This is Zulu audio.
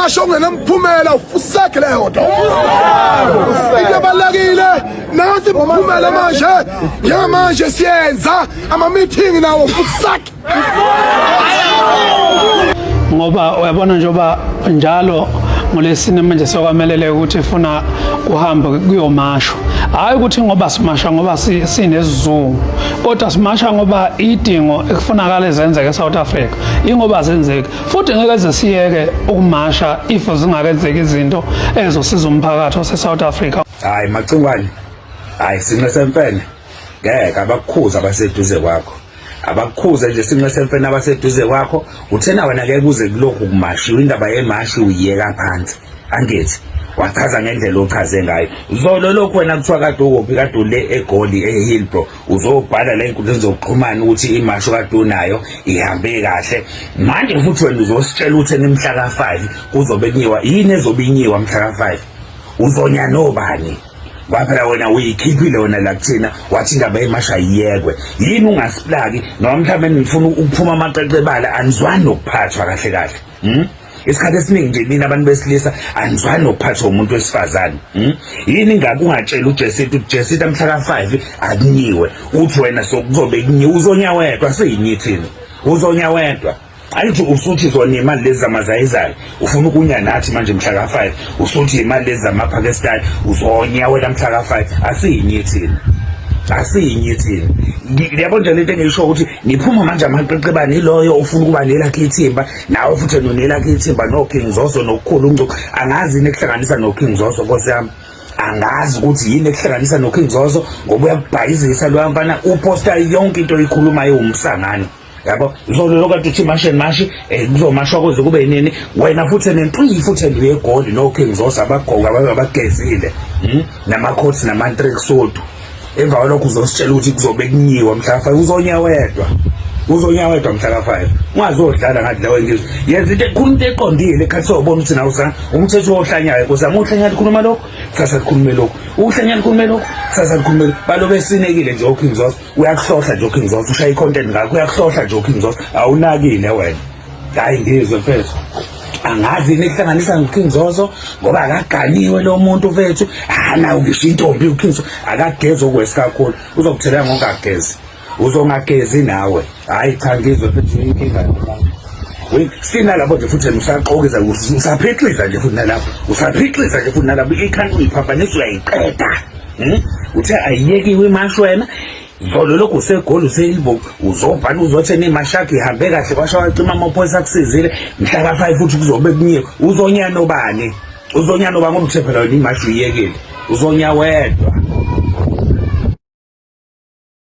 umasho ngenamphumela ufusake leyo nto into ebalulekile nasi imphumela manje njengamanje siyenza ama-meeting nawo ufusake ngoba uyabona njengoba njalo ngolesine manje sokwamelele ukuthi ufuna uhambe kuyomasho hayi ukuthi ngoba simasha ngoba sinesizungu kodwa simasha ngoba idingo ekufunakala ezenzeke eSouth Africa ingoba zenzeke futhi ngeke zesiyeke ukumasha if zingakenzeki izinto ezosiza umphakathi waseSouth Africa. Hayi Macingwane, hayi sinqe semfene ngeke abakukhuza abaseduze kwakho abakukhuza nje sinqe semfene abaseduze kwakho uthena wena ngeke kuze kulokhu kumashiwa indaba yemashi uyiyeka phansi angithi wachaza ngendlela ochaze ngayo zolo lokho wena kuthiwa kade ukuphi kade ule eGoli eHillbrow uzobhala la inkundla zokuxhumana ukuthi imasho kade unayo ihambe kahle manje futhi wena uzositshela ukuthi nemhla ka5 kuzobe kunyiwa yini ezobinyiwa mhla ka5 uzonya nobani kwaphela wena uyikhiphile wena la kuthina wathi indaba yemasha yiyekwe yini ungasiplaki noma mhlawumbe nifuna ukuphuma amaqeqebala anizwani nokuphathwa kahle kahle isikhathi esiningi nje mina abantu besilisa anizwani nokuphathwa umuntu wesifazane yini ngabe ungatshela uJessica ukuthi Jessica mhla ka5 akunyiwe uthi wena sokuzobe kunyiwe uzonya wedwa seyinithini uzonya wedwa ayithi usuthi zona imali lezi zamazayizayo ufuna ukunya nathi manje mhla ka5 usuthi imali lezi zamaPakistan uzonya wena mhla ka5 asiyinyithini ngiyabona nje lento engisho ukuthi niphuma manje amaqeqebane iloyo ufuna ukuba nelakhe ithimba nawe futhi nonelakhe ithimba noKing Zoso nokukhulu umntu angazi yini ekuhlanganisa noKing Zoso Nkosi yami angazi ukuthi yini ekuhlanganisa noKing Zoso ngoba uyakubhayizisa lo mfana uposta yonke into oyikhulumayo umsangano yabo zolo lokade uthi mashi kuzomashwa kuze kube yini wena futhi nentwi futhi ndiye eGold noKing Zoso abagqoka abagezile namakhosi namantrix sodu emva kwalokho uzositshela ukuthi kuzobe kunyiwa mhla ka5 uzonya wedwa mhla ka5 ungazodlala ngathi lawe ngizwe yenza into ekhuluma eqondile ekhathi sobona ukuthi nawo umthetho ohlanyayo kozama uhlanya likhuluma lokho sasa likhulume lokho uhlanya likhulume lokho sasa likhulume balobe esinekile nje uKing Zoso uyakuhlohla nje uKing Zoso ushaya icontent ngakho uyakuhlohla nje uKing Zoso awunakile wena hayi ngizwe mfethu angazi nihlanganisa noKing Zoso ngoba akaganiwe lo muntu mfethu nawe ngisho intombi uKing Zoso akageza okwesikakhulu uzokuthelela ngokagezi uzongagezi nawe hayi cha ngizwe mfethu inkinga sina lapho nje futhi usaqokiza usaphixisa nje futhi nalapho ikhanda uyiphambanisa uyayiqeda uthe ayiyekiwe imasho wena zolo lokho useGoli useHillbrow uzobhala uzothena imashaki ihambe kahle kwasho wacima amaphoyisa akusizile mhla ka5 futhi kuzobe kunyiwe uzonya nobani ngomthephela wena imasho uyekile uzonya wedwa.